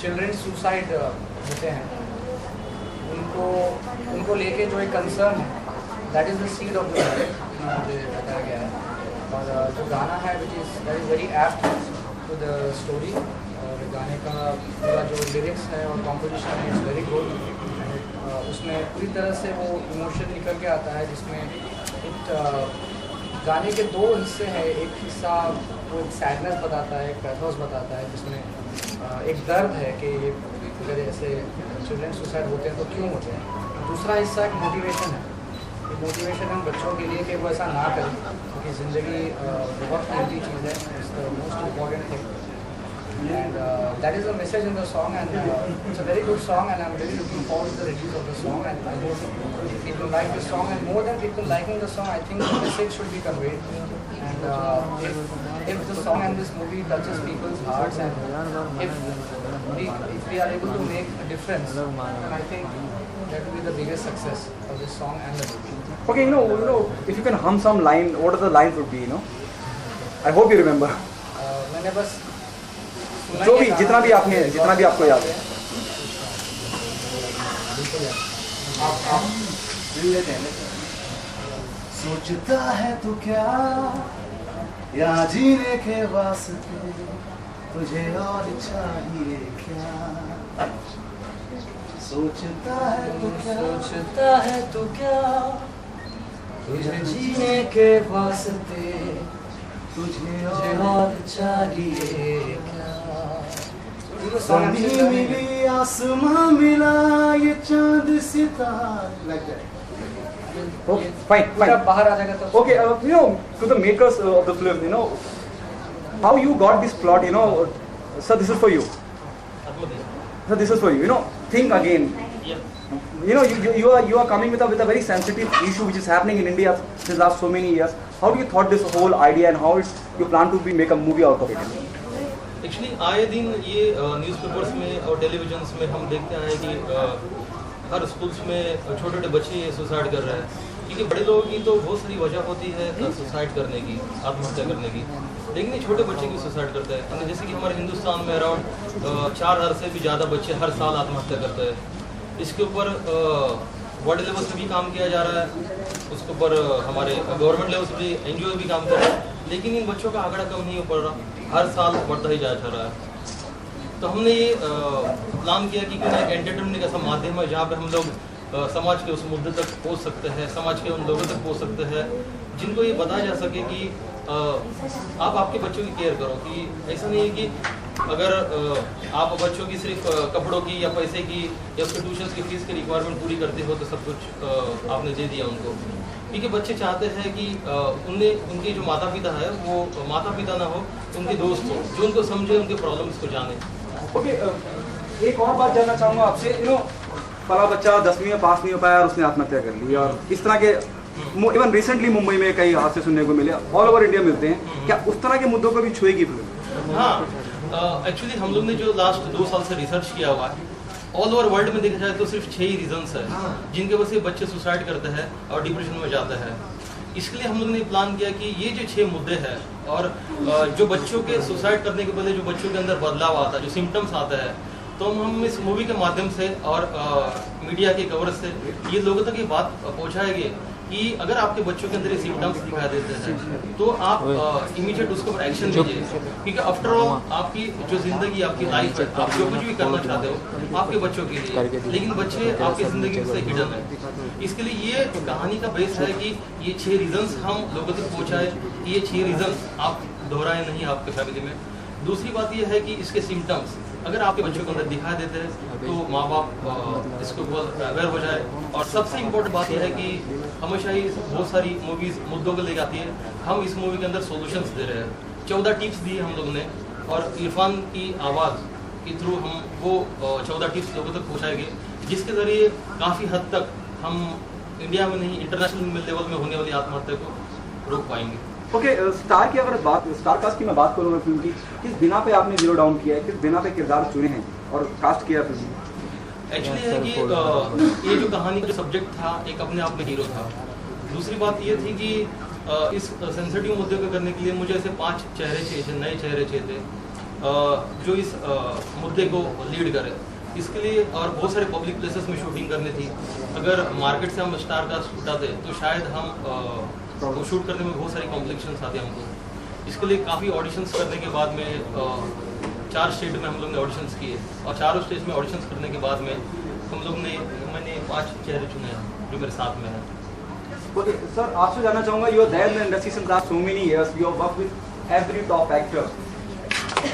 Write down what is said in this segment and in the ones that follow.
Children suicide होते हैं उनको लेके जो एक कंसर्न है, that is the seed of the मुझे बताया गया है। और जो गाना है which is that is very apt to the story, और गाने का पूरा जो लिरिक्स है और कॉम्पोजिशन है इज़ वेरी गुड। उसमें पूरी तरह से वो इमोशन निकल के आता है, जिसमें गाने के दो हिस्से हैं। एक हिस्सा वो एक सैडनेस बताता है, एक पैथोस बताता है, जिसमें एक दर्द है कि अगर ऐसे चिल्ड्रन सुसाइड होते हैं तो क्यों होते हैं। दूसरा हिस्सा एक मोटिवेशन है, एक मोटिवेशन है बच्चों के लिए कि वो ऐसा ना करें, क्योंकि ज़िंदगी बहुत कीमती चीज़ है, it's the most important thing. And that is the message in the song, and it's a very good song, and I'm really looking forward to the release of the song, and I hope people like the song, and more than people liking the song, I think the message should be conveyed, and if the song and this movie touches people's hearts, and if we are able to make a difference, then I think that will be the biggest success of this song and the movie. Okay, if you can hum some line, what are the lines would be, I hope you remember. मैंने बस जो भी जितना भी आपको याद है। सोचता है तो क्या या जीने के वास्ते तुझे और चाहिए क्या। सोचता है तो क्या तुझे जीने के वास्ते तुझे और चाहिए क्या। ज़मीन मिली आसमां मिला ये चांद सितारा। Fine. बाहर आ जाएगा तो Okay, to the makers of the film, how you got this plot, sir, this is for you. Sir, this is for you. Think again. You are coming with a very sensitive issue which is happening in India since last so many years. How do you thought this whole idea, and how you plan to make a movie out of it? Actually आए दिन ये newspapers में और televisions में हम देखते हैं कि हर स्कूल्स में छोटे छोटे बच्चे सुसाइड कर रहे हैं, क्योंकि बड़े लोगों की तो बहुत सारी वजह होती है सुसाइड करने की, आत्महत्या करने की, लेकिन ये छोटे बच्चे की सुसाइड करते हैं। जैसे कि हमारे हिंदुस्तान में अराउंड 4000 से भी ज़्यादा बच्चे हर साल आत्महत्या करते हैं। इसके ऊपर वर्ल्ड लेवल से भी काम किया जा रहा है, उसके ऊपर हमारे गवर्नमेंट लेवल से भी NGO भी काम कर रहे हैं, लेकिन इन बच्चों का आंकड़ा कम नहीं हो पड़ रहा, हर साल बढ़ता ही जा रहा है। तो हमने ये प्लान किया कि क्यों एक एंटरटेनमेंट ऐसा माध्यम है जहाँ पे हम लोग समाज के उस मुद्दे तक पहुँच सकते हैं, समाज के उन लोगों तक पहुँच सकते हैं जिनको ये बताया जा सके कि आप आपके बच्चों की केयर करो। कि ऐसा नहीं है कि अगर आप बच्चों की सिर्फ कपड़ों की या पैसे की या उसके ट्यूशन की फीस की रिक्वायरमेंट पूरी करते हो तो सब कुछ आपने दे दिया उनको, क्योंकि बच्चे चाहते हैं कि उनके जो माता पिता है वो माता पिता ना हो, उनके दोस्त हो जो उनको समझे, उनके प्रॉब्लम्स को जाने। ओके, एक और बात जानना चाहूँगा आपसे। पहला बच्चा 10वीं में पास नहीं हो पाया और उसने आत्महत्या कर ली, और इस तरह के इवन रिसेंटली मुंबई में कई हादसे सुनने को मिले, ऑल ओवर इंडिया मिलते हैं। क्या उस तरह के मुद्दों को भी छुएगी फिल्म? हाँ, एक्चुअली हम लोग ने जो लास्ट 2 साल से रिसर्च किया हुआ है, ऑल ओवर वर्ल्ड में देखा जाए तो सिर्फ 6 ही रीजंस है जिनके वजह से बच्चे सुसाइड करते हैं और डिप्रेशन में जाते हैं। इसके लिए हम लोग ने प्लान किया कि ये जो 6 मुद्दे हैं और जो बच्चों के सुसाइड करने के पहले जो बच्चों के अंदर बदलाव आता है, जो सिम्टम्स आता है, तो हम इस मूवी के माध्यम से और मीडिया के कवरेज से ये लोगों तक ये बात पहुँचाएंगे कि अगर आपके बच्चों के अंदर ये सिम्टम्स दिखाई देते हैं तो आप इमीडिएट उसके ऊपर एक्शन लीजिए, क्योंकि आफ्टर ऑल आपकी जो जिंदगी, आपकी लाइफ है, आप जो कुछ भी करना चाहते हो आपके बच्चों के लिए, लेकिन बच्चे आपकी जिंदगी से हिडन है। इसके लिए ये कहानी का बेस है कि ये 6 रीजंस हम लोगों तक पहुँचाए, कि ये 6 रीजंस आप दोहराए नहीं आपके फैमिली में। दूसरी बात ये है कि इसके सिम्टम्स अगर आपके बच्चों को अंदर दिखाई देते हैं तो माँ बाप इसके ऊपर अवेयर हो जाए। और सबसे इम्पोर्टेंट बात यह है कि हमेशा ही बहुत सारी मूवीज़ मुद्दों को लेकर आती है, हम इस मूवी के अंदर सॉल्यूशंस दे रहे हैं। 14 टिप्स दिए हम लोगों ने, और इरफान की आवाज़ के थ्रू हम वो 14 टिप्स लोगों तक पहुँचाएंगे, जिसके ज़रिए काफ़ी हद तक हम इंडिया में नहीं इंटरनेशनल लेवल में होने वाली आत्महत्या को रोक पाएंगे। ओके, स्टार की अगर बात, स्टार कास्ट की मैं बात करूँगा फिल्म की, किस बिना पे आपने जीरो डाउन किया है, किस बिना पे किरदार चुने हैं और कास्ट किया फिल्म? एक्चुअली है कि ये जो कहानी का सब्जेक्ट था एक अपने आप में हीरो था। दूसरी बात ये थी कि इस सेंसिटिव मुद्दे को करने के लिए मुझे ऐसे 5 चेहरे चाहिए थे, नए चेहरे चाहिए थे, जो इस मुद्दे को लीड करे। इसके लिए और बहुत सारे पब्लिक प्लेसेस में शूटिंग करनी थी। अगर मार्केट से हम स्टार कास्ट उठाते तो शायद हम वो शूट करने में बहुत सारी कॉम्प्लिकेशंस आती हमको। इसके लिए काफ़ी ऑडिशंस करने के बाद में 4 स्टेट में हम लोग ने ऑडिशंस किए और चारों स्टेट में ऑडिशंस करने के बाद में मैंने 5 चेहरे चुने जो मेरे साथ में हैं। Okay, sir, आपसे जानना चाहूँगा, you are there in the industry since last so many years. You have worked with every top actor.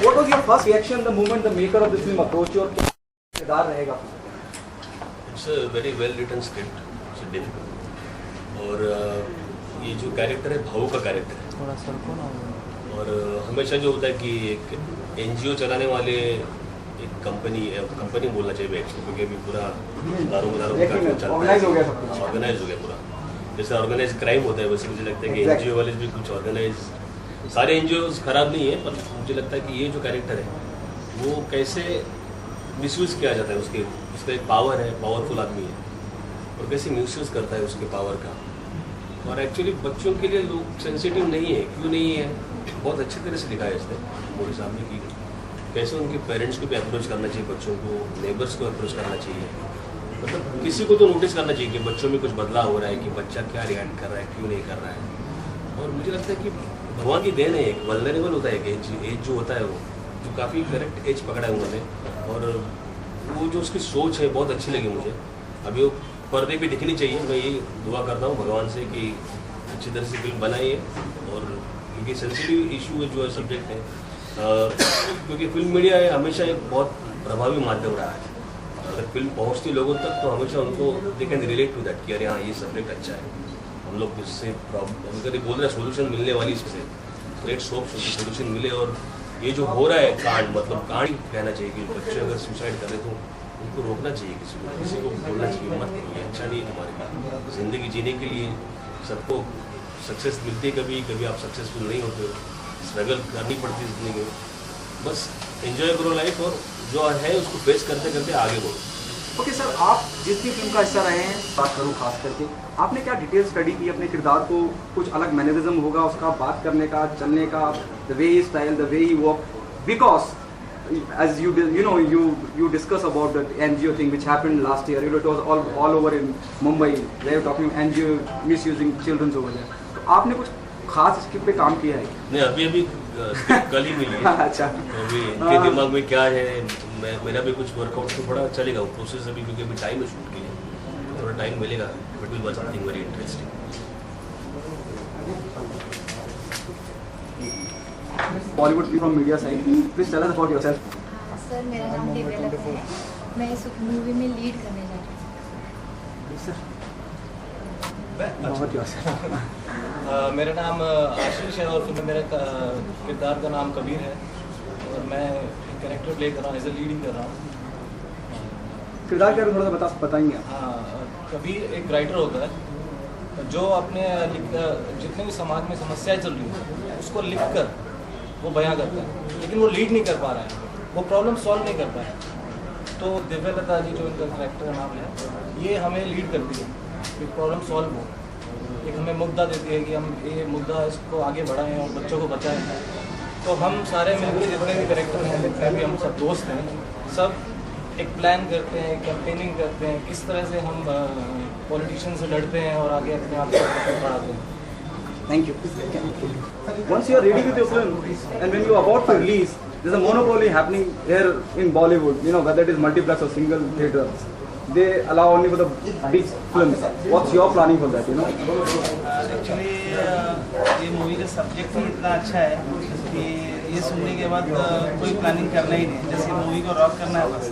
What was your first reaction the moment the maker of this film approached you? और क्या किरदार रहेगा? It's a very well written script. It's difficult. और ये जो character है भाऊ का कैरेक्टर है। थोड़ा सरको ना। और हमेशा जो होता है कि एक NGO चलाने वाले एक कंपनी बोलना चाहिए एक्चुअली, क्योंकि अभी पूरा दारू ऑर्गेनाइज हो गया सब कुछ। ऑर्गेनाइज हो गया पूरा, जैसे ऑर्गेनाइज क्राइम होता है वैसे मुझे लगता है कि NGO वाले भी कुछ ऑर्गेनाइज, सारे NGOs खराब नहीं है, पर मुझे लगता है कि ये जो कैरेक्टर है वो कैसे मिसयूज़ किया जाता है, उसका एक पावर है, पावरफुल आदमी है और कैसे मिसयूज़ करता है उसके पावर का। और एक्चुअली बच्चों के लिए लोग सेंसिटिव नहीं है, क्यों नहीं है, बहुत अच्छी तरह से दिखाया इसने मोदी साहब ने कि कैसे उनके पेरेंट्स को भी अप्रोच करना चाहिए, बच्चों को, नेबर्स को अप्रोच करना चाहिए, मतलब किसी को तो नोटिस करना चाहिए कि बच्चों में कुछ बदलाव हो रहा है, कि बच्चा क्या रिएक्ट कर रहा है, क्यों नहीं कर रहा है। और मुझे लगता है कि भगवान की देन है, एक वल्नरेबल होता है कि एज जो होता है वो जो काफ़ी करेक्ट एज पकड़ा है उन्होंने, और वो जो उसकी सोच है बहुत अच्छी लगी मुझे। अभी वो पर्दे पे दिखनी चाहिए, मैं यही दुआ करता हूँ भगवान से कि अच्छी तरह से फिल्म बनाइए, और क्योंकि सेंसिटिव इशू है जो है सब्जेक्ट है, क्योंकि फिल्म मीडिया है हमेशा एक बहुत प्रभावी माध्यम रहा है। अगर फिल्म पहुँचती लोगों तक तो हमेशा उनको they can relate to that कि अरे हाँ ये सब्जेक्ट अच्छा है, हम लोग इससे प्रॉब्लम अगर बोल रहे हैं सोल्यूशन मिलने वाली इससे, तो लेट्स होप सोल्यूशन मिले। और ये जो हो रहा है कांड, मतलब कांड कहना चाहिए कि बच्चे अगर सुसाइड करें तो उनको रोकना चाहिए, किसी को बोलना चाहिए मत, ये अच्छा नहीं है तुम्हारे लिए। ज़िंदगी जीने के लिए सबको सक्सेस मिलती है, कभी कभी आप सक्सेसफुल नहीं होते हो, स्ट्रगल करनी पड़ती है ज़िंदगी में, बस एंजॉय करो लाइफ और जो है उसको फेस करते करते आगे बढ़ो। ओके सर, आप जिस भी फिल्म का हिस्सा रहे हैं, बात करूँ खास करके, आपने क्या डिटेल स्टडी की अपने किरदार को? कुछ अलग मैनरिज्म होगा उसका, बात करने का, चलने का, the way he style, the way he walk, because as you discuss about the NGO thing which happened last year, it was all over in Mumbai, they were talking NGO misusing children over there. तो आपने कुछ खास script पे काम किया है? नहीं, अभी स्क्रिप्ट कल ही मिली है। अच्छा, तो अभी इनके दिमाग में क्या है, मेरा भी कुछ वर्कआउट तो बड़ा चलेगा वो प्रोसेस अभी, क्योंकि अभी टाइम है शूट के लिए, थोड़ा टाइम मिलेगा, but will be something very interesting. Bollywood from media side, please tell us about yourself. Sir, मेरा नाम देवलक है, मैं इस मूवी में लीड करने जा रही हूँ। मेरा नाम आशीष है और फिल्म में मेरे किरदार का नाम कबीर है और मैं कैरेक्टर प्ले कर रहा हूँ, एज ए लीडिंग कर रहा हूँ। किरदार क्या थोड़ा सा बताएंगे? हाँ, कबीर एक राइटर होता है जो अपने जितने भी समाज में समस्याएं चल रही हैं उसको लिख कर वो बयां करता है, लेकिन वो लीड नहीं कर पा रहा है, वो प्रॉब्लम सॉल्व नहीं कर पाया। तो दिव्यलता जी जो इनका कैरेक्टर का नाम है, ये हमें लीड करती है कि प्रॉब्लम सॉल्व हो, एक हमें मुद्दा देती है कि हम ये मुद्दा इसको आगे बढ़ाएं और बच्चों को बचाएं। तो हम सारे मिलकर जितने भी कैरेक्टर हैं, जितने भी हम सब दोस्त हैं, सब एक प्लान करते हैं, कैंपेनिंग करते हैं, किस तरह से हम पॉलिटिशियन से लड़ते हैं और आगे अपने आप को बढ़ाते हैं। Thank you. Once you are ready with your film and when you are about to release, there's a monopoly happening here in Bollywood, whether it is multiplex or single theaters. They allow only for the big films. What's your planning for that, actually ये movie का subject ही इतना अच्छा है कि ये सुनने के बाद कोई प्लानिंग करना ही नहीं, जैसे मूवी को रॉक करना है बस।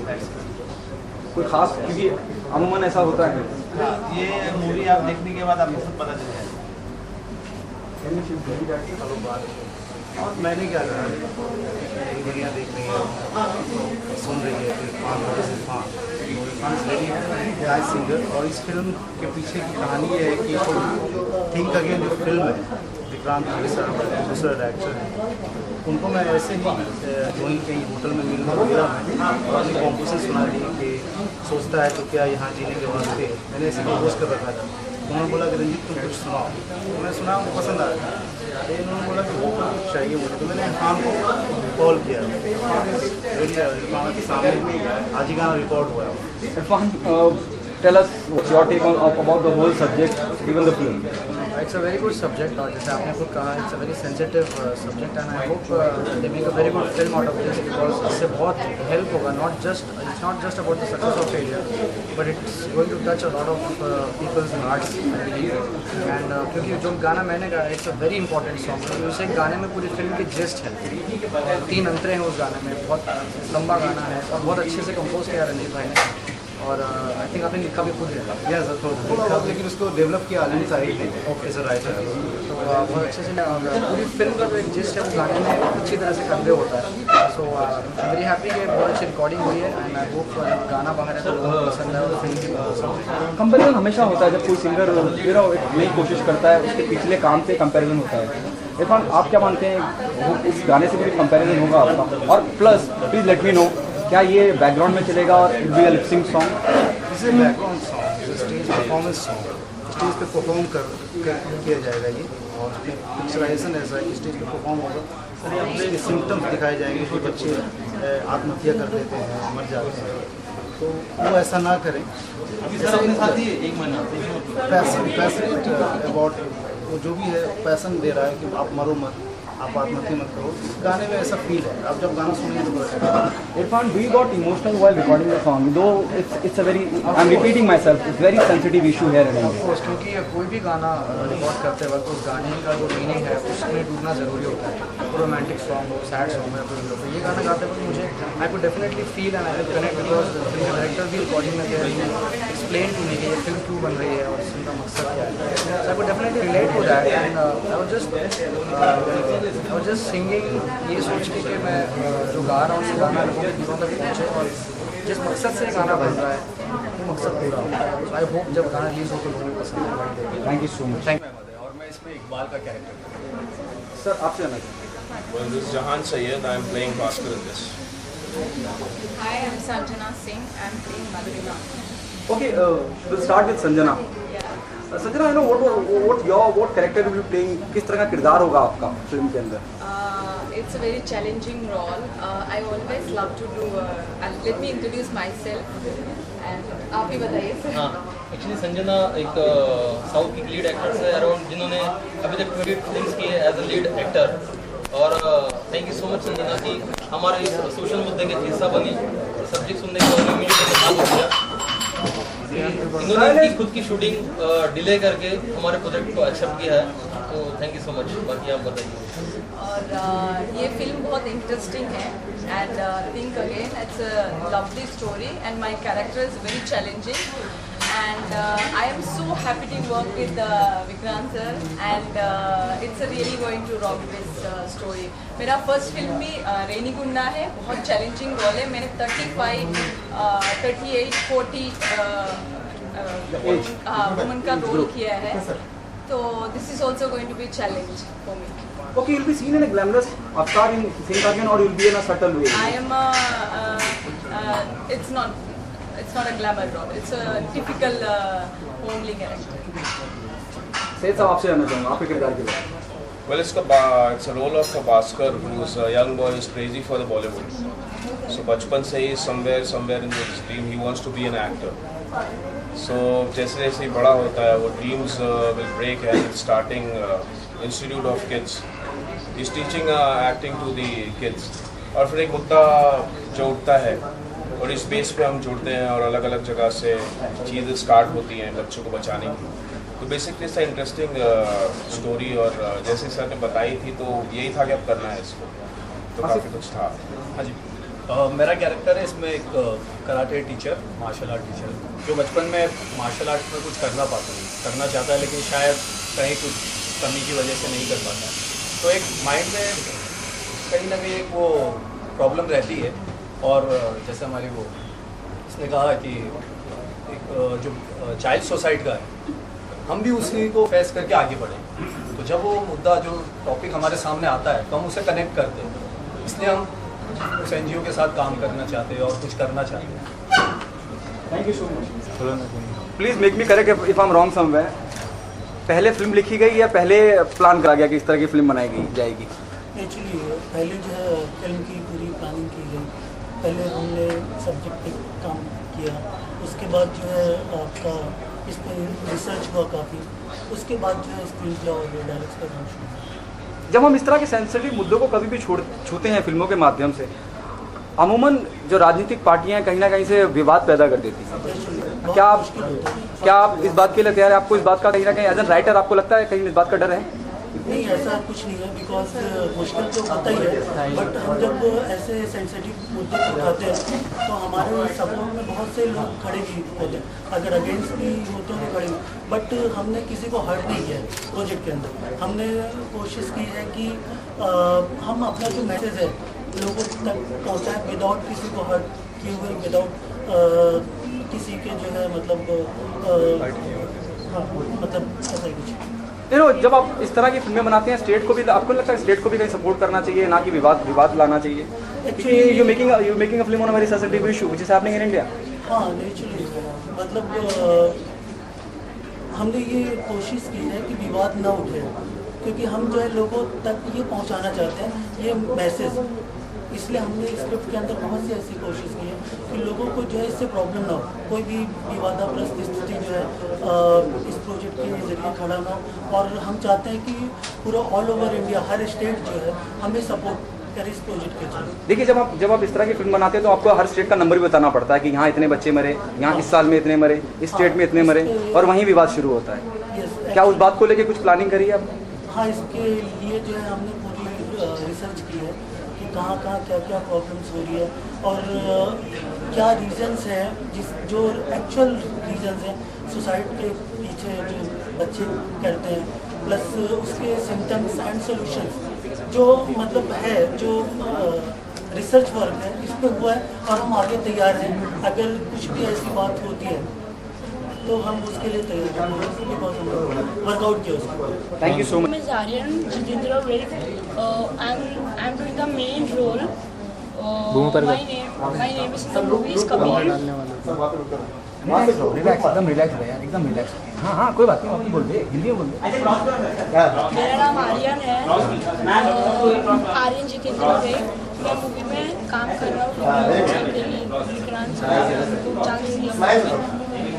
कोई खास, क्योंकि अमूमन ऐसा होता है। हाँ, ये मूवी आप देखने के बाद आपको खुद पता चल जाएगा। और मैंने क्या करा, दुनिया देख रही है, सुन रही है, फिर सिंगर। और इस फिल्म के पीछे की कहानी ये है कि थिंक अगेन जो फिल्म है, विक्रांत सर दूसरा डायरेक्टर है, उनको मैं ऐसे ही वहीं कहीं होटल में मिला और अपनी कॉम्पोजिशन सुना दी कि सोचता है तो क्या यहाँ जीने के वास्ते, मैंने ऐसे कंपोज कर रखा था। उन्होंने बोला कि रंजीत तुम कुछ सुनाओ, तो मैंने सुना, उनको पसंद आया। तो इन्होंने बोला कि वो कुछ चाहिए मुझे, तो मैंने इरफान को कॉल किया। इरफान के सामने आज ही गाना रिकॉर्ड हुआ है। Irfan, tell us what's your take on about the whole subject, even the film. It's a very good subject और जैसे आपने खुद कहा, it's a very sensitive subject and I hope they make a very good film out of this because इससे बहुत help होगा, it's not just about the success or failure but it's going to touch a lot of people's hearts I believe and क्योंकि जो गाना मैंने गाया it's a very important song क्योंकि उस एक गाने में पूरी फिल्म की gist है, 3 अंतरे हैं उस गाने में, बहुत लंबा गाना है और बहुत अच्छे से कंपोज किया रंजीत भाई ने और आई थिंक आपने लिखा भी खुद है। यस लिखा, लेकिन उसको डेवलप किया आलिम साहिब ने एज अ राइटर। तो बहुत अच्छे से पूरी फिल्म का जो एक जिस्ट है वो गाने में अच्छी तरह से कन्वे होता है। सो वेरी हैप्पी कि बहुत अच्छी रिकॉर्डिंग हुई है एंड आई होप गाना बाहर है तो लोगों को पसंद है और फिल्म भी बहुत पसंद है। कंपैरिजन हमेशा होता है जब कोई सिंगर एक नई कोशिश करता है, उसके पिछले काम से कंपैरिजन होता है। इरफान, आप क्या मानते हैं, वो इस गाने से भी कंपैरिजन होगा आपका? और plus please let me know, क्या ये बैकग्राउंड में चलेगा और it be a lip sync song? इसे background song, stage performance song, stage पे परफॉर्म किया जाएगा ये और पिक्चराइजेशन ऐसा है कि स्टेज पे परफॉर्म होगा, इसके सिम्टम्स दिखाए जाएंगे कि बच्चे आत्महत्या कर देते हैं, मर जाते हैं, तो वो ऐसा ना करें। पैशनेट अबाउट वो जो भी है, पैसन दे रहा है कि आप मरो मत, आप आत्महत्या मत करो, गाने में ऐसा फील है। आप जब गाना सुनेंगे तो पता चलेगा। Irfan, we got emotional while recording the song, though it's a very, I'm repeating myself, it's very sensitive issue here in India. Of course, क्योंकि कोई भी गाना रिकॉर्ड करते वक्त उस गाने का जो मीनिंग है उसमें डूबना ज़रूरी होता है। रोमांटिक सॉन्ग हो, सैड सॉन्ग हो, तो ये गाना गाते वक्त मुझे आई could definitely feel and I will connect because film director भी रिकॉर्डिंग में गए, एक्सप्लेन टू मी कि ये फिल्म क्यों बन रही है और इसका मकसद क्या है। So I could definitely relate to that and I was just singing ये सोच के कि मैं जो गा रहा हूँ उस गाना लोगों के दिलों तक पहुँचे और जिस मकसद से गाना बन रहा है वो मकसद पूरा हो। सो आई होप जब गाना रिलीज हो तो लोगों को पसंद आएगा। Thank you so much. Thank और मैं इसमें इकबाल का कैरेक्टर सर, आपसे जाना चाहिए। Well, this is Jahan Sayed. I am playing Bhaskar in this. Hi, I'm Sanjana Singh. I'm playing Madhurima. Okay, we'll start with Sanjana. Sanjana, you know what character will you be playing? किस तरह का किरदार होगा आपका film के अंदर? It's a very challenging role. I always love to do. Let me introduce myself. And आप ही बताइए सर। हाँ, एक्चुअली संजना एक साउथ की लीड एक्टर्स है अराउंड जिन्होंने अभी तक 20 फिल्म्स की है एज अ लीड एक्टर और thank you so much Sanjana कि हमारे इस सोशल मुद्दे के हिस्सा बनी और सब्जेक्ट सुनने के बाद इमीडिएटली हाथ हो गया। इन्होंने इनकी खुद की शूटिंग डिले करके हमारे प्रोजेक्ट को एक्सेप्ट किया है, तो थैंक यू सो मच। बाकी आप बताइए। और ये फिल्म बहुत इंटरेस्टिंग है and think again it's a lovely story and my character is very challenging and I am so happy to work with Vikrant sir and it's really going to rock this story. मेरा first film भी रेनी गुंडा है, बहुत challenging role है। मैंने 35, 38, 40 woman का role किया है, तो this is also going to be challenge for me. Okay, you'll be seen in a glamorous avatar in Saint Aryan or you'll be in a subtle way? I am it's not a glamour role. It's a typical homely character. Syed साहब, आपसे जानना चाहूँगा आपके किरदार के बारे में। Well, it's a role of a Bhaskar who's a young boy who's crazy for the Bollywood. So बचपन से ही somewhere in his dream he wants to be an actor. So जैसे जैसे ही बड़ा होता है वो dreams will break and it's starting Institute of Kids. He's teaching acting to the kids. और फिर एक मुद्दा जो उठता है और इस बेस पे हम जुड़ते हैं और अलग अलग जगह से चीज़ें स्टार्ट होती हैं बच्चों को बचाने की। तो बेसिकली इसका इंटरेस्टिंग स्टोरी और जैसे सर ने बताई थी तो यही था कि अब करना है इसको, तो काफ़ी कुछ था। हाँ जी, मेरा कैरेक्टर है इसमें एक karate teacher, martial art teacher, जो बचपन में मार्शल आर्ट में कुछ करना चाहता है लेकिन शायद कहीं कुछ कमी की वजह से नहीं कर पाता। तो एक माइंड में कहीं ना कहीं एक वो प्रॉब्लम रहती है और जैसे हमारी वो इसने कहा कि एक जो चाइल्ड सोसाइटी का है, हम भी उसी को फेस करके आगे बढ़े। तो जब वो मुद्दा जो टॉपिक हमारे सामने आता है तो हम उसे कनेक्ट करते हैं, इसलिए हम उस NGO के साथ काम करना चाहते हैं और कुछ करना चाहते हैं। Thank you so much. Please make me correct if I'm wrong somewhere. पहले फिल्म लिखी गई या पहले प्लान करा गया कि इस तरह की फिल्म बनाई गई जाएगी? एक्चुअली पहले जो है फिल्म की पूरी प्लानिंग की गई, पहले हमने सब्जेक्ट पे काम किया, उसके बाद जो है आपका इस पर रिसर्च हुआ काफ़ी, उसके बाद जो है स्क्रीन प्ले और डायरेक्ट का काम शुरू हुआ। जब हम इस तरह के सेंसिटिव मुद्दों को कभी भी छूते हैं फिल्मों के माध्यम से, अमूमन जो राजनीतिक पार्टियां कहीं ना कहीं से विवाद पैदा कर देती हैं। क्या आप इस बात के लिए तैयार हैं? आपको इस बात का कहीं ना कहीं एज एन राइटर आपको लगता है कहीं इस बात का डर है? नहीं, ऐसा कुछ नहीं है, बिकॉज मुश्किल तो होता ही है, बट हम जब ऐसे सेंसिटिव मुद्दे उठाते हैं तो हमारे सपोर्ट में बहुत से लोग खड़े भी होते हैं, अगर अगेंस्ट भी होते हैं तो खड़े, बट हमने किसी को हर्ट नहीं किया है प्रोजेक्ट के अंदर। हमने कोशिश की है कि हम अपना जो मैसेज है लोगों तक पहुँचाएँ विदाउट किसी को हर्ट किए हुए, विदाउट किसी के जो है मतलब हाँ मतलब ऐसा ही कुछ। जब आप इस तरह की फिल्में बनाते हैं, स्टेट को भी, आपको लगता है स्टेट को भी कहीं सपोर्ट करना चाहिए, ना कि विवाद लाना चाहिए? Actually you making a film on a very sensitive issue which is happening in India. हाँ, नेचुरली मतलब हमने ये कोशिश की है कि विवाद ना उठे, क्योंकि हम जो है लोगों तक ये पहुंचाना चाहते हैं ये मैसेज, इसलिए हमने स्क्रिप्ट के अंदर बहुत सी ऐसी कोशिश की है कि लोगों को जो है इससे प्रॉब्लम ना हो, कोई भी विवादाग्रस्त स्थिति जो है इस प्रोजेक्ट के जरिए खड़ा ना हो, और हम चाहते हैं कि पूरा ऑल ओवर इंडिया हर स्टेट जो है हमें सपोर्ट करे इस प्रोजेक्ट के जरिए। देखिए, जब आप इस तरह की फिल्म बनाते हैं तो आपको हर स्टेट का नंबर भी बताना पड़ता है कि यहाँ इतने बच्चे मरे, यहाँ इस साल में इतने मरे, इस स्टेट में इतने मरे, और वहीं विवाद शुरू होता है। क्या उस बात को लेकर कुछ प्लानिंग करी है आप? हाँ, इसके लिए जो है हमने पूरी रिसर्च की है कि कहाँ क्या क्या प्रॉब्लम्स हो रही है और क्या रीजंस हैं, जो एक्चुअल रीजंस हैं सुसाइड के पीछे जो बच्चे करते हैं, प्लस उसके सिम्टम्स एंड सॉल्यूशंस जो मतलब है, जो रिसर्च वर्क है इस पर हुआ है, और हम आगे तैयार हैं। अगर कुछ भी ऐसी बात होती है तो हम उसके लिए तैयार हैं, बिकॉज हम वर्कआउट किया उसको। Thank you so much. Miss Aryan Jitendra Virk. I'm doing the main role. My name is in the movie is Kabir. Relax, एकदम रिलैक्स यार, एकदम रिलैक्स। हाँ, कोई बात नहीं, आप बोल दे, हिंदी में बोल दे। मेरा नाम आर्यन है, आर्यन जितेंद्र विर्क। मैं मूवी में काम कर रहा हूँ Vikrant sir.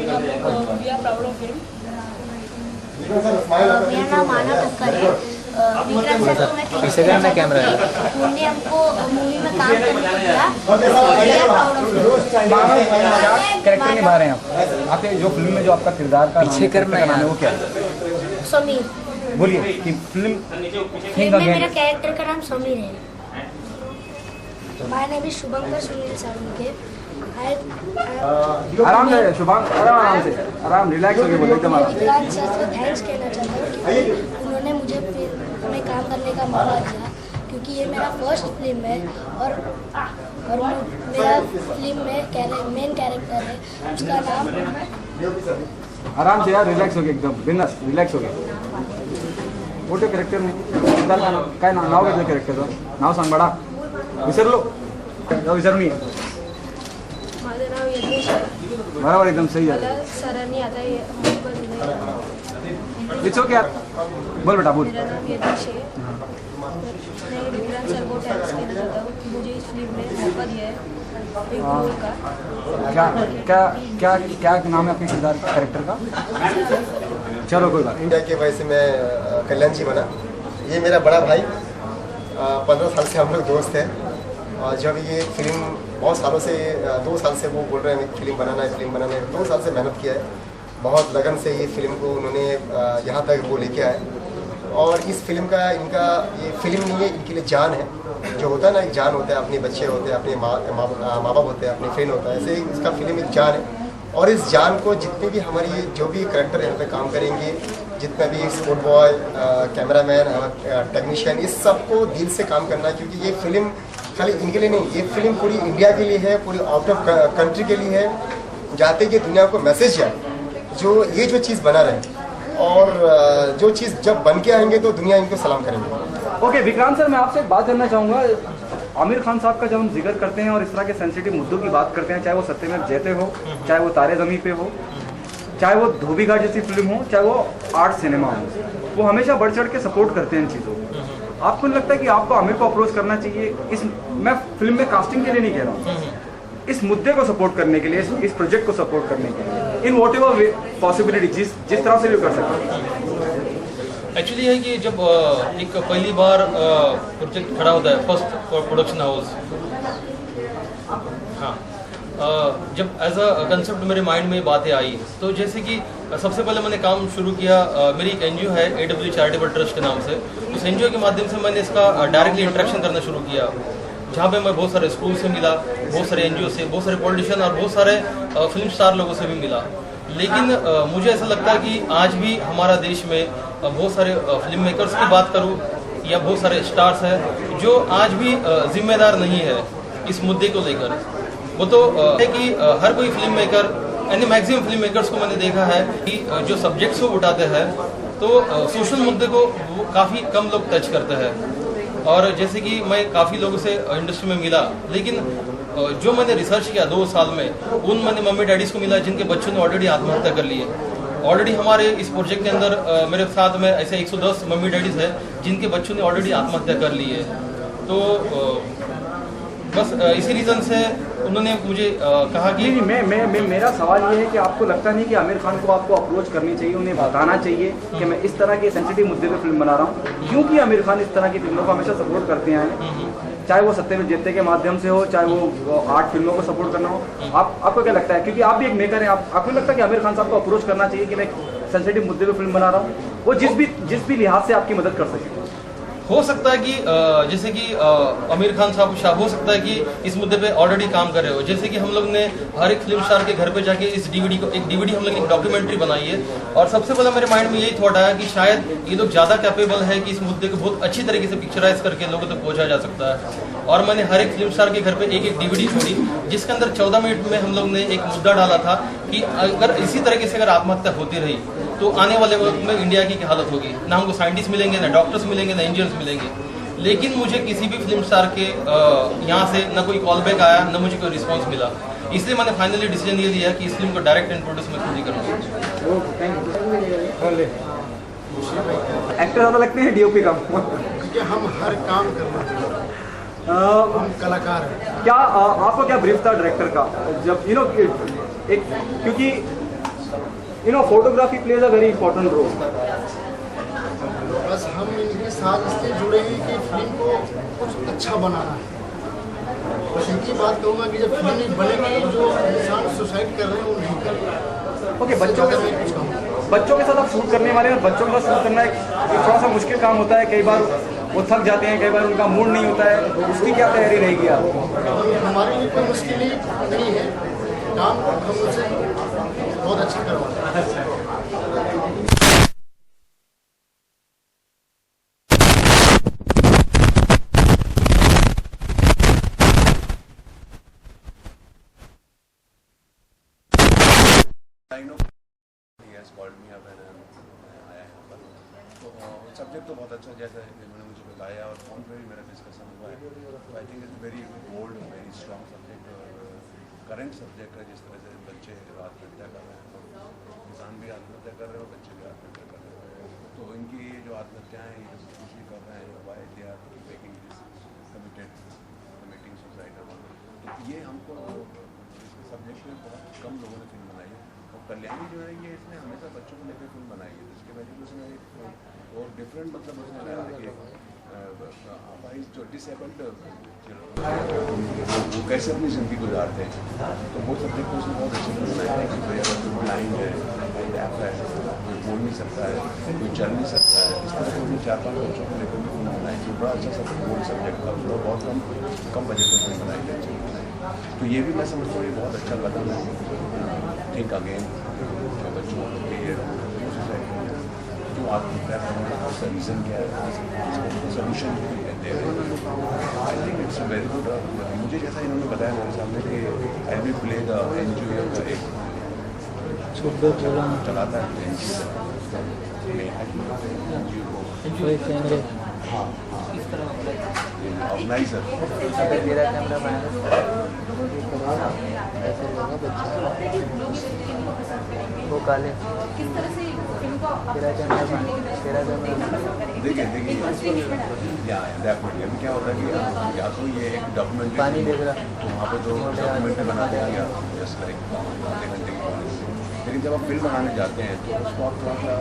We are proud of him. मेरा नाम मानव ठक्कर है। विक्रांत सर को मैं पीछे करना कैमरा है, उन्होंने हमको मूवी में काम करने को दिया। कैरेक्टर निभा रहे हैं आप, आपके जो फिल्म में जो आपका किरदार का पीछे करना है वो क्या है? समीर। बोलिए कि फिल्म में मेरा कैरेक्टर का नाम समीर है। माय नेम इज शुभंकर सुनील सालुंके। आराम से शुभांग, आराम रिलैक्स होके बोलो एकदम आराम। विक्रांत सर को थैंक्स कहना चाहता हूँ कि उन्होंने मुझे फिल्म में काम करने का मौका दिया, क्योंकि ये मेरा फर्स्ट फिल्म है और मेरा फिल्म में मेन कैरेक्टर है, उसका नाम। आराम से यार, रिलॅक्स होके एकदम बिंदास रिलॅक्स होके. मोठे कॅरेक्टर नाही काय नाव घेतलं कॅरेक्टरचं नाव सांग बाळा. विसरलो विसरू नये. माझं नाव यज्ञेश आहे. बरोबर एकदम सही आहे. मला सरांनी आता इट्स ओके यार बोल बेटा बोल. मेरा नाम यज्ञेश है. मैं विक्रांत सर को थैंक्स कहना चाहता हूँ कि मुझे इस फिल्म में मौका दिया है एक रोल का. क्या क्या क्या क्या नाम है आपके किरदार कैरेक्टर का? चलो कोई बात. इंडिया के वजह से मैं कल्याण जी बना. ये मेरा बड़ा भाई 15 साल से हम लोग दोस्त हैं. और जब ये फिल्म बहुत सालों से 2 साल से वो बोल रहे हैं फिल्म बनाना है 2 साल से मेहनत किया है. बहुत लगन से ये फिल्म को उन्होंने यहाँ तक वो लेके आए. और इस फिल्म का इनका ये फिल्म नहीं है, इनके लिए जान है. जो होता है ना, एक जान होता है, अपने बच्चे होते हैं, अपने माँ बाप होते हैं, अपने फ्रेंड होता है, ऐसे ही इसका फिल्म एक जान है. और इस जान को जितने भी हमारी जो भी करेक्टर यहाँ पे काम करेंगे, जितना भी स्पोर्ट बॉय, कैमरामैन, टेक्नीशियन, इस सबको दिल से काम करना है. क्योंकि ये फिल्म खाली इनके लिए नहीं, ये फिल्म पूरी इंडिया के लिए है, पूरी आउट ऑफ कंट्री के लिए है. जाते कि दुनिया को मैसेज है जो ये जो चीज़ बना रहे, और जो चीज़ जब बन के आएंगे तो दुनिया इनको सलाम करेंगे. ओके विक्रांत सर, मैं आपसे एक बात करना चाहूँगा. आमिर खान साहब का जब हम जिक्र करते हैं और इस तरह के सेंसिटिव मुद्दों की बात करते हैं, चाहे वो सत्यमेव जयते हो, चाहे वो तारे ज़मीं पे हो, चाहे वो धोबी घाट जैसी फिल्म हो, चाहे वो आर्ट सिनेमा हो, वो हमेशा बढ़ चढ़ के सपोर्ट करते हैं इन चीज़ों को। आपको नहीं लगता कि आपको आमिर को अप्रोच करना चाहिए? मैं फिल्म में कास्टिंग के लिए नहीं कह रहा हूँ, इस मुद्दे को सपोर्ट करने के लिए, इस प्रोजेक्ट को सपोर्ट करने के लिए, इन वॉट एवर पॉसिबिलिटी जिस तरह से भी कर सकते। एक्चुअली है कि जब एक पहली बार प्रोजेक्ट खड़ा होता है, फर्स्ट प्रोडक्शन हाउस, हाँ, जब एज अ कंसेप्ट मेरे माइंड में बातें आई, तो जैसे कि सबसे पहले मैंने काम शुरू किया, मेरी एक एनजीओ है AW चैरिटेबल ट्रस्ट के नाम से। उस एनजीओ के माध्यम से मैंने इसका डायरेक्टली इंटरेक्शन करना शुरू किया, जहाँ पे मैं बहुत सारे स्कूल से मिला, बहुत सारे एनजीओ से, बहुत सारे पॉलिटिशियन और बहुत सारे फिल्म स्टार लोगों से भी मिला। लेकिन मुझे ऐसा लगता है कि आज भी हमारा देश में बहुत सारे फिल्म मेकर्स की बात करूँ या बहुत सारे स्टार्स हैं जो आज भी जिम्मेदार नहीं है इस मुद्दे को लेकर। वो तो है कि हर कोई फिल्म मेकर, यानी मैक्सिमम फिल्म मेकर्स को मैंने देखा है कि जो सब्जेक्ट्स को उठाते हैं तो सोशल मुद्दे को काफ़ी कम लोग टच करते हैं। और जैसे कि मैं काफ़ी लोगों से इंडस्ट्री में मिला, लेकिन जो मैंने रिसर्च किया 2 साल में, उन मैंने मम्मी डैडीज़ को मिला जिनके बच्चों ने ऑलरेडी आत्महत्या कर ली है। ऑलरेडी हमारे इस प्रोजेक्ट के अंदर मेरे साथ में ऐसे 110 मम्मी डैडीज़ हैं जिनके बच्चों ने ऑलरेडी आत्महत्या कर ली है। तो बस इसी रीज़न से उन्होंने मुझे कहा कि नहीं, मेरा सवाल ये है कि आपको लगता नहीं कि आमिर खान को आपको अप्रोच करनी चाहिए, उन्हें बताना चाहिए कि मैं इस तरह के सेंसिटिव मुद्दे पे फिल्म बना रहा हूँ, क्योंकि आमिर खान इस तरह की फिल्मों को हमेशा सपोर्ट करते हैं, चाहे वो सत्यमेव जयते के माध्यम से हो, चाहे वो आर्ट फिल्मों को सपोर्ट करना हो। आपको क्या लगता है, क्योंकि आप भी एक मेकर हैं, आपको लगता है कि आमिर खान साहब को अप्रोच करना चाहिए कि मैं सेंसिटिव मुद्दे पे फिल्म बना रहा हूँ, वो जिस भी लिहाज से आपकी मदद कर सके? हो सकता है कि जैसे कि आमिर खान साहब हो सकता है कि इस मुद्दे पे ऑलरेडी काम कर रहे हो। जैसे कि हम लोग ने हर एक फिल्म स्टार के घर पे जाके इस डीवीडी हम लोग एक डॉक्यूमेंट्री बनाई है, और सबसे पहले मेरे माइंड में यही थॉट आया कि शायद ये लोग ज़्यादा कैपेबल है कि इस मुद्दे को बहुत अच्छी तरीके से पिक्चराइज करके लोगों तक पहुँचा जा सकता है। और मैंने हर एक फिल्म स्टार के घर पे एक डीवीडी छोड़ी, जिसके अंदर 14 मिनट में हम लोग ने एक मुद्दा डाला था कि अगर इसी तरीके से अगर आत्महत्या होती रही तो आने वाले वक्त में इंडिया की क्या हालत होगी। ना हमको साइंटिस्ट मिलेंगे, ना डॉक्टर्स मिलेंगे, ना इंजीनियर्स मिलेंगे। लेकिन मुझे किसी भी फिल्म स्टार के यहाँ से ना कोई कॉल बैक आया, ना मुझे कोई रिस्पांस मिला। इसलिए मैंने फाइनली डिसीजन ये लिया कि इस फिल्म को डायरेक्ट एंड प्रोड्यूस मैं खुद ही करूँगा। एक्टर ज़्यादा लगते हैं डीओपी का? क्योंकि हम हर काम करना चाहिए, हम कलाकार हैं। क्या आपको क्या ब्रीफ था डायरेक्टर का, जब एक, क्योंकि photography plays a very important role. बस हम इनके साथ इसलिए जुड़े हैं कि फिल्म को कुछ अच्छा बनाना है। बस इनकी बात कहूँगा कि जब फिल्म बनेगी तो जो इंसान सुसाइड कर रहे हैं वो नहीं कर रहे। ओके, बच्चों के साथ आप शूट करने वाले हैं, बच्चों के साथ शूट करना एक थोड़ा सा मुश्किल काम होता है। कई बार वो थक जाते हैं, कई बार उनका मूड नहीं होता है, उसकी क्या तैयारी रहेगी आपकी? हमारे लिए कोई मुश्किल नहीं है, काम हम उनसे बहुत अच्छा करवाते हैं। सब्जेक्ट तो बहुत अच्छा, जैसा इन्होंने मुझे बताया और फोन पे भी मेरा डिस्कशन हुआ है, तो I think it's very bold, very strong subject और करंट सब्जेक्ट है। जिस तरह से बच्चे आत्महत्या कर रहे हैं, तो किसान भी आत्महत्या कर रहे हैं और बच्चे भी आत्महत्या कर रहे हैं, तो इनकी ये जो आत्महत्याएँ ये खुशी कर रहे हैं, why they are making this committed committing suicide, तो ये हमको इस सब्जेक्ट में बहुत कम लोगों ने फिल्म बनाई है। और कल्याणी जो है ये इसने हमेशा बच्चों को लेकर फिल्म बनाई है, जिसके वजह से उसमें एक और डिफरेंट मतलब उसने लगाया कि जो डिसेबल्ड वो कैसे अपनी ज़िंदगी गुजारते हैं, तो वो सब्जेक्ट को उसने बहुत अच्छे से बनाया है कि भाई अगर कोई ब्लाइंड है, कोई डेफ है, कोई बोल नहीं सकता है, कोई चल नहीं सकता है, इस तरह से उन्हें 4-5 बच्चों को लेकर भी फिल्म बनाई थी। बड़ा अच्छा सब्जेक्ट था, उसमें बहुत कम बजट में फिल्म बनाई गई थी। तो ये भी मैं समझता हूँ ये बहुत अच्छा कदम है। थिंक अगेन बच्चों के लिए जो आत्महत्या करने का उसका रीज़न क्या है, सोल्यूशन दे रहे हैं। आई थिंक इट्स वेरी गुड। मुझे जैसा इन्होंने बताया मेरे सामने कि I will play the NGO का एक चलाता है NGO को, हाँ, किस तरह ऑर्गेनाइजर मेरा कैमरा मैन ऐसे लगा बच्चा वो काले किस तरह से फिल्म को तेरा कैमरा देखिए डेफिनेटली अभी क्या होता है कि या तो ये एक डॉक्यूमेंट्री पानी देख रहा तो वहाँ पे जो डॉक्यूमेंट्री बनाते हैं या जस्ट लाइक आधे घंटे की लेकिन जब आप फिल्म बनाने जाते हैं तो उसको आप थोड़ा सा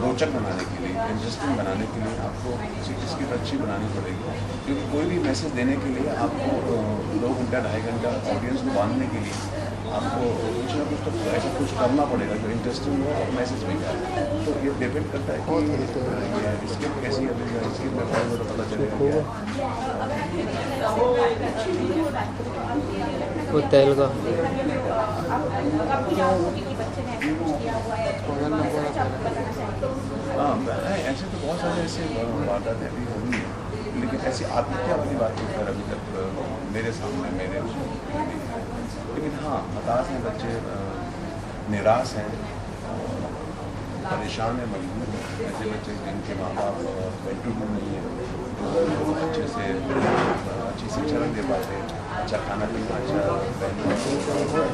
रोचक बनाने के लिए इंटरेस्टिंग बनाने के लिए आपको किसी चीज़ की अच्छी बनानी पड़ेगी क्योंकि कोई भी मैसेज देने के लिए आपको 2 घंटा 2.5 घंटा ऑडियंस को बांधने के लिए आपको कुछ ना कुछ तो ऐसा कुछ करना पड़ेगा जो इंटरेस्टिंग हो और मैसेज भी जाए तो ये डिपेंड करता है कि स्क्रिप्ट कैसी है स्क्रिप्ट में पढ़ेंगे तो पता चलेगा वो तेल का हाँ ऐसे तो बहुत सारे ऐसे वारदातें अभी होनी है लेकिन ऐसी आत्महत्या वाली बात तो खैर अभी तक मेरे सामने मेरे लेकिन हाँ हताश हैं बच्चे निराश हैं परेशान है मजबूर हैं ऐसे बच्चे जिनके माँ बाप वेल टू डू नहीं है तो अच्छे से अच्छी शिक्षा नहीं दे पाते अच्छा खाना पीना अच्छा